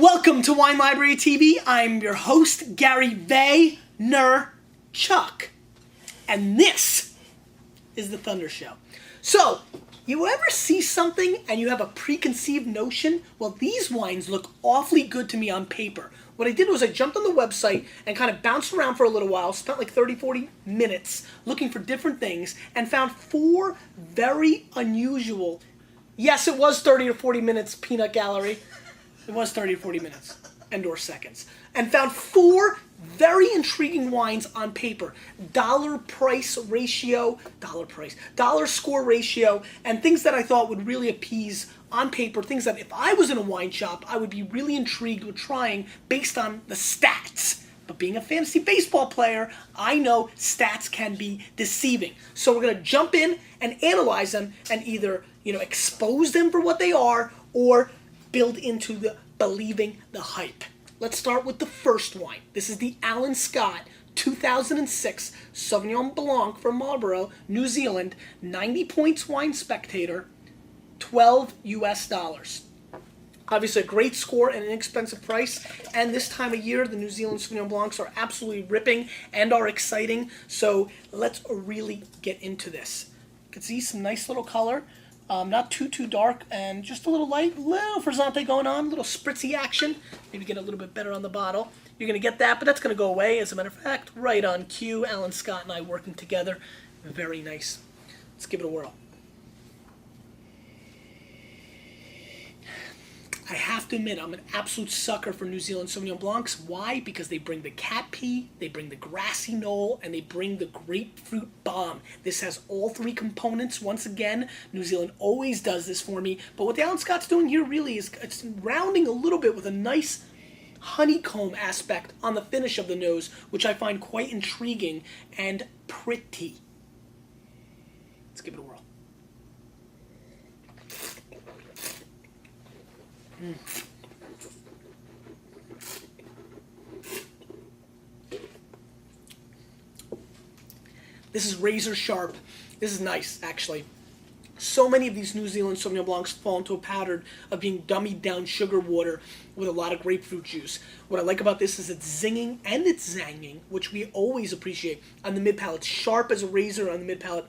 Welcome to Wine Library TV. I'm your host, Gary Vaynerchuk. And this is the Thunder Show. So, you ever see something and you have a preconceived notion? Well, these wines look awfully good to me on paper. What I did was I jumped on the website and kind of bounced around for a little while, spent like 30, 40 minutes looking for different things, and found four very unusual, yes, it was 30 to 40 minutes, Peanut Gallery. It was 30 to 40 minutes, and/or seconds. And found four very intriguing wines on paper. Dollar score ratio, and things that I thought would really appease on paper. Things that if I was in a wine shop, I would be really intrigued with trying based on the stats. But being a fantasy baseball player, I know stats can be deceiving. So we're going to jump in and analyze them and either, expose them for what they are or build into the believing the hype. Let's start with the first wine. This is the Alan Scott 2006 Sauvignon Blanc from Marlborough, New Zealand. 90 points Wine Spectator, $12 US. Obviously a great score and an inexpensive price. And this time of year, the New Zealand Sauvignon Blancs are absolutely ripping and are exciting. So let's really get into this. You can see some nice little color. Not too dark, and just a little light, little frizzante going on, a little spritzy action. Maybe get a little bit better on the bottle. You're going to get that, but that's going to go away. As a matter of fact, right on cue, Alan Scott and I working together. Very nice. Let's give it a whirl. I have to admit, I'm an absolute sucker for New Zealand Sauvignon Blancs. Why? Because they bring the cat pee, they bring the grassy knoll, and they bring the grapefruit bomb. This has all three components. Once again, New Zealand always does this for me. But what the Alan Scott's doing here really is it's rounding a little bit with a nice honeycomb aspect on the finish of the nose, which I find quite intriguing and pretty. Let's give it a whirl. This is razor sharp. This is nice, actually. So many of these New Zealand Sauvignon Blancs fall into a pattern of being dummied down sugar water with a lot of grapefruit juice. What I like about this is it's zinging and it's zanging, which we always appreciate on the mid-palate. It's sharp as a razor on the mid-palate.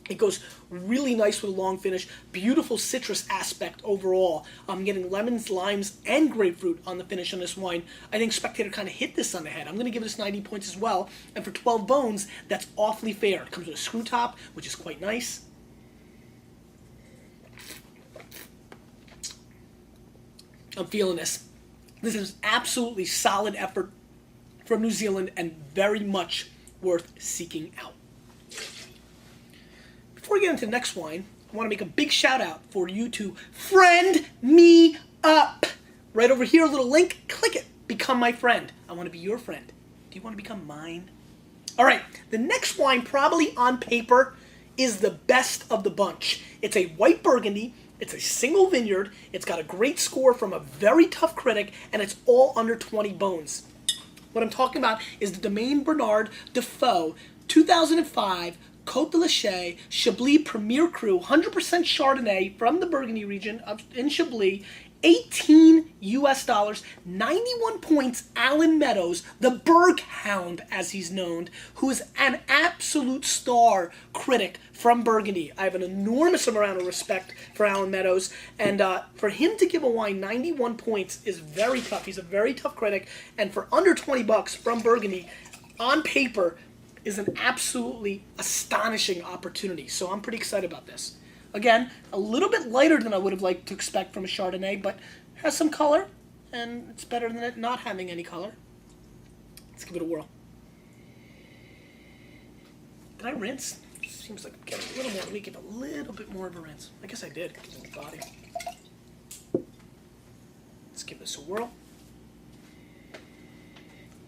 It goes really nice with a long finish. Beautiful citrus aspect overall. I'm getting lemons, limes, and grapefruit on the finish on this wine. I think Spectator kind of hit this on the head. I'm going to give this 90 points as well. And for 12 bones, that's awfully fair. It comes with a screw top, which is quite nice. I'm feeling this. This is absolutely solid effort from New Zealand and very much worth seeking out. Before we get into the next wine, I want to make a big shout out for you to friend me up. Right over here, a little link, click it, become my friend. I want to be your friend. Do you want to become mine? All right, the next wine probably on paper is the best of the bunch. It's a white Burgundy. It's a single vineyard. It's got a great score from a very tough critic, and it's all under 20 bones. What I'm talking about is the Domaine Bernard Defoe 2005 Côte de l'Ache Chablis Premier Cru, 100% Chardonnay from the Burgundy region in Chablis, $18 US, 91 points, Alan Meadows, the Berghound as he's known, who is an absolute star critic from Burgundy. I have an enormous amount of respect for Alan Meadows, and for him to give a wine 91 points is very tough. He's a very tough critic, and for under 20 bucks from Burgundy, on paper, is an absolutely astonishing opportunity. So I'm pretty excited about this. Again, a little bit lighter than I would have liked to expect from a Chardonnay, but has some color, and it's better than it not having any color. Let's give it a whirl. Did I rinse? Seems like I'm getting a little more. Let me give a little bit more of a rinse. I guess I did. Body. Let's give this a whirl.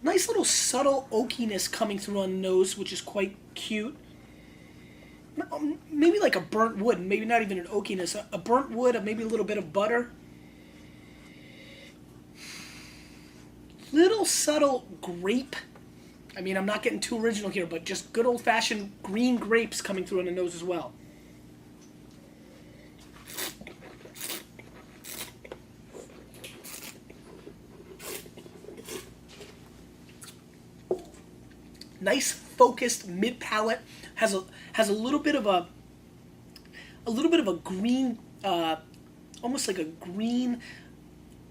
Nice little subtle oakiness coming through on the nose, which is quite cute. Maybe like a burnt wood, maybe not even an oakiness. A burnt wood, maybe a little bit of butter. Little subtle grape. I mean, I'm not getting too original here, but just good old-fashioned green grapes coming through on the nose as well. nice focused mid palate. Has a little bit of a green, almost like a green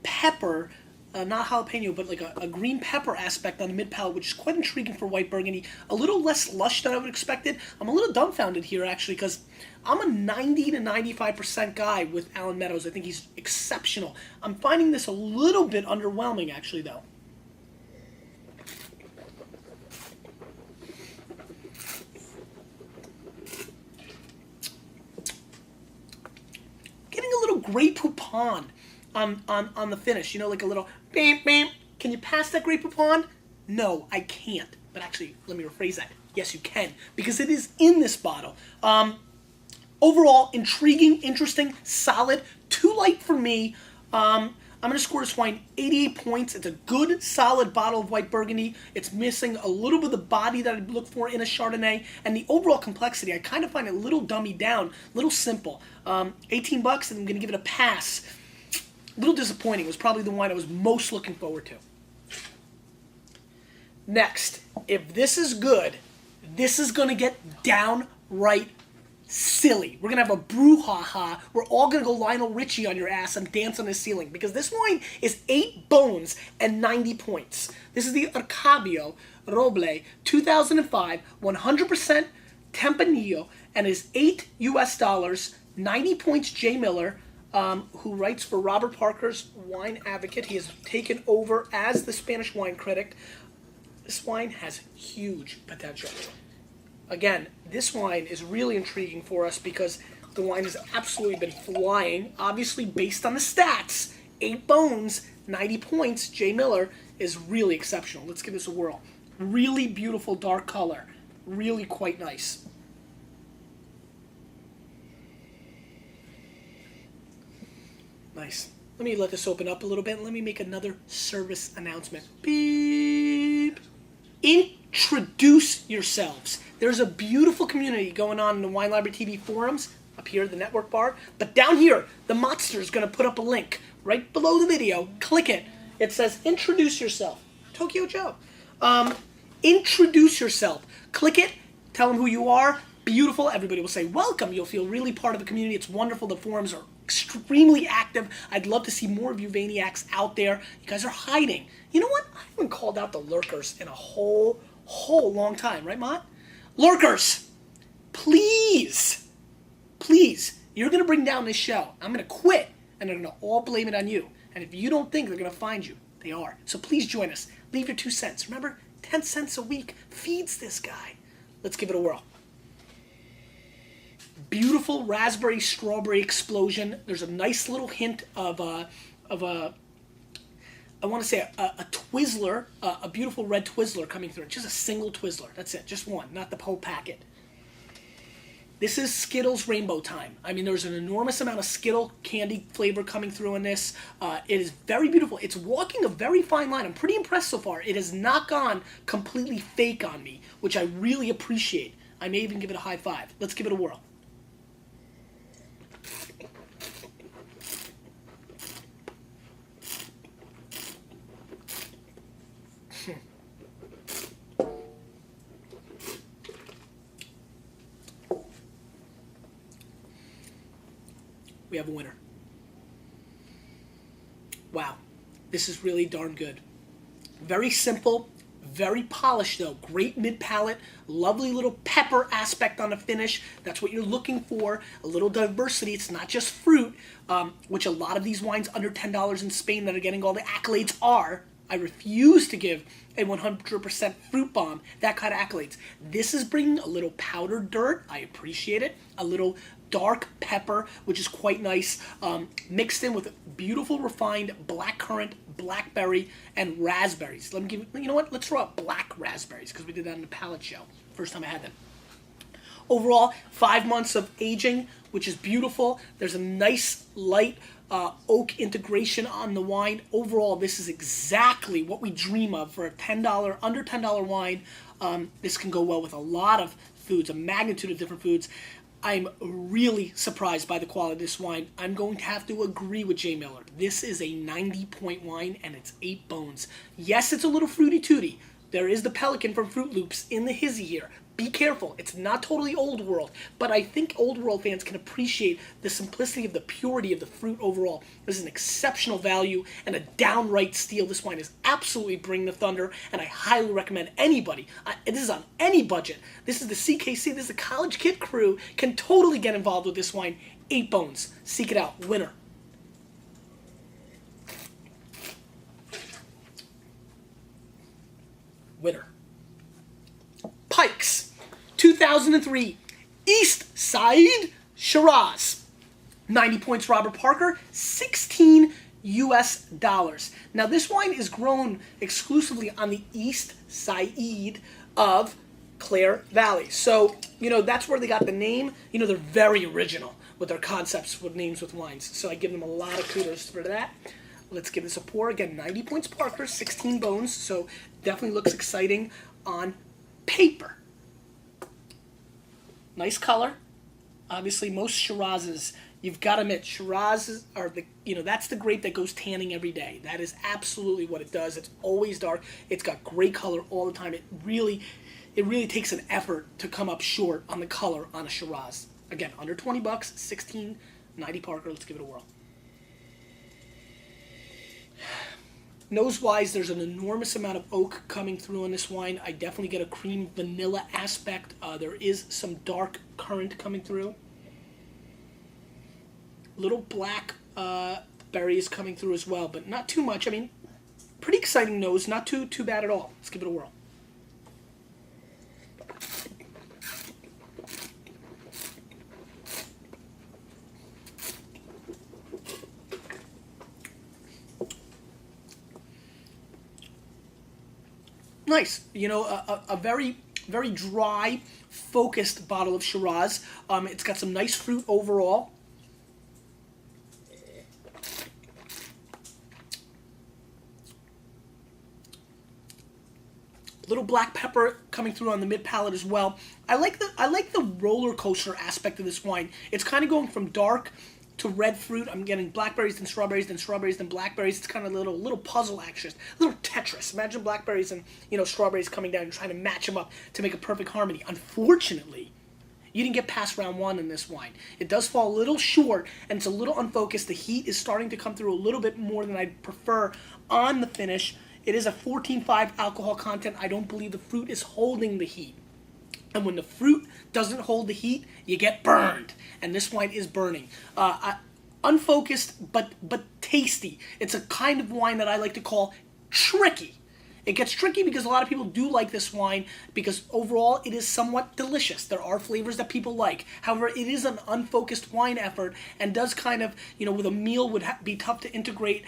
pepper, not jalapeno, but like a green pepper aspect on the mid palate, which is quite intriguing for white Burgundy. A little less lush than I would have expected. I'm a little dumbfounded here, actually, because I'm a 90 to 95% guy with Alan Meadows. I think he's exceptional. I'm finding this a little bit underwhelming, actually, though. Getting a little Grey Poupon on the finish, you know, like a little beep beep. Can you pass that Grey Poupon? No, I can't. But actually, let me rephrase that. Yes, you can, because it is in this bottle. Overall, intriguing, interesting, solid. Too light for me. I'm going to score this wine 88 points. It's a good, solid bottle of white Burgundy. It's missing a little bit of the body that I'd look for in a Chardonnay. And the overall complexity, I kind of find it a little dummied down, a little simple. 18 bucks, and I'm going to give it a pass. A little disappointing. It was probably the wine I was most looking forward to. Next, if this is good, this is going to get downright silly. We're going to have a brouhaha. We're all going to go Lionel Richie on your ass and dance on the ceiling, because this wine is 8 bones and 90 points. This is the Arcabio Roble 2005 100% Tempranillo, and is $8 US, 90 points. J. Miller, who writes for Robert Parker's Wine Advocate. He has taken over as the Spanish wine critic. This wine has huge potential. Again, this wine is really intriguing for us because the wine has absolutely been flying, obviously based on the stats. 8 bones, 90 points. J. Miller is really exceptional. Let's give this a whirl. Really beautiful dark color. Really quite nice. Nice. Let me let this open up a little bit. Let me make another service announcement. Beep. Introduce yourselves. There's a beautiful community going on in the Wine Library TV forums, up here, the network bar. But down here, the Monster is going to put up a link right below the video. Click it. It says, introduce yourself. Tokyo Joe. Introduce yourself. Click it. Tell them who you are. Beautiful. Everybody will say, welcome. You'll feel really part of the community. It's wonderful. The forums are extremely active. I'd love to see more of you Vaniacs out there. You guys are hiding. You know what? I haven't called out the lurkers in a whole long time. Right, Mott? Lurkers, please, you're going to bring down this show. I'm going to quit, and they're going to all blame it on you. And if you don't think they're going to find you, they are. So please join us. Leave your 2 cents. Remember, 10 cents a week feeds this guy. Let's give it a whirl. Beautiful raspberry strawberry explosion. There's a nice little hint of a I want to say a Twizzler, a beautiful red Twizzler coming through. Just a single Twizzler. That's it. Just one, not the whole packet. This is Skittles Rainbow Time. I mean, there's an enormous amount of Skittle candy flavor coming through in this. It is very beautiful. It's walking a very fine line. I'm pretty impressed so far. It has not gone completely fake on me, which I really appreciate. I may even give it a high five. Let's give it a whirl. We have a winner. Wow, this is really darn good. Very simple, very polished though. Great mid-palate, lovely little pepper aspect on the finish. That's what you're looking for, a little diversity. It's not just fruit, which a lot of these wines under $10 in Spain that are getting all the accolades are. I refuse to give a 100% fruit bomb that kind of accolades. This is bringing a little powdered dirt. I appreciate it. A little dark pepper, which is quite nice, mixed in with beautiful refined blackcurrant, blackberry, and raspberries. Let me give you know what? Let's throw out black raspberries because we did that in the palate show. First time I had them. Overall, 5 months of aging, which is beautiful. There's a nice light oak integration on the wine. Overall, this is exactly what we dream of for a $10, under $10 wine. This can go well with a lot of foods, a magnitude of different foods. I'm really surprised by the quality of this wine. I'm going to have to agree with J. Miller. This is a 90-point wine, and it's 8 bones. Yes, it's a little fruity tooty, There is the pelican from Fruit Loops in the hizzy here. Be careful. It's not totally Old World, but I think Old World fans can appreciate the simplicity of the purity of the fruit overall. This is an exceptional value and a downright steal. This wine is absolutely Bring the Thunder, and I highly recommend anybody. This is on any budget. This is the CKC. This is the College Kid crew. Can totally get involved with this wine. 8 bones. Seek it out. Winner. Winner. Pikes 2003 East Side Shiraz. 90 points Robert Parker, 16 US dollars. Now this wine is grown exclusively on the east side of Clare Valley. So, that's where they got the name. They're very original with their concepts with names with wines. So I give them a lot of kudos for that. Let's give this a pour. Again, 90 points Parker, 16 bones, so definitely looks exciting on paper. Nice color. Obviously, most Shirazes, you've got to admit, Shirazes are that's the grape that goes tanning every day. That is absolutely what it does. It's always dark. It's got great color all the time. It really takes an effort to come up short on the color on a Shiraz. Again, under 20 bucks, 16, 90 Parker. Let's give it a whirl. Nose-wise, there's an enormous amount of oak coming through on this wine. I definitely get a cream vanilla aspect. There is some dark currant coming through. Little black berries coming through as well, but not too much. I mean, pretty exciting nose. Not too bad at all. Let's give it a whirl. Nice. A very, very dry, focused bottle of Shiraz. It's got some nice fruit overall. Little black pepper coming through on the mid palate as well. I like the roller coaster aspect of this wine. It's kind of going from dark to red fruit. I'm getting blackberries, then strawberries, then blackberries. It's kind of a little puzzle action, a little Tetris. Imagine blackberries and strawberries coming down and trying to match them up to make a perfect harmony. Unfortunately, you didn't get past round 1 in this wine. It does fall a little short, and it's a little unfocused. The heat is starting to come through a little bit more than I'd prefer on the finish. It is a 14.5 alcohol content. I don't believe the fruit is holding the heat. And when the fruit doesn't hold the heat, you get burned. And this wine is burning. Unfocused, but tasty. It's a kind of wine that I like to call tricky. It gets tricky because a lot of people do like this wine because overall it is somewhat delicious. There are flavors that people like. However, it is an unfocused wine effort and does kind of, with a meal would be tough to integrate.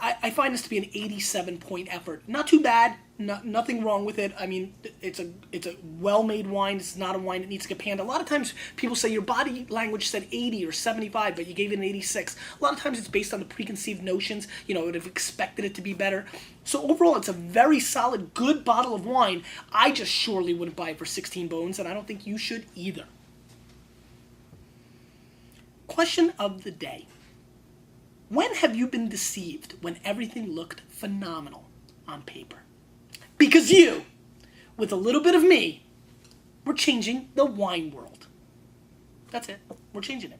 I find this to be an 87-point effort. Not too bad. Nothing wrong with it. I mean, it's a well-made wine. It's not a wine that needs to get panned. A lot of times people say your body language said 80 or 75, but you gave it an 86. A lot of times it's based on the preconceived notions. I would have expected it to be better. So overall, it's a very solid, good bottle of wine. I just surely wouldn't buy it for 16 bones, and I don't think you should either. Question of the day. When have you been deceived when everything looked phenomenal on paper? Because you, with a little bit of me, we're changing the wine world. That's it. We're changing it.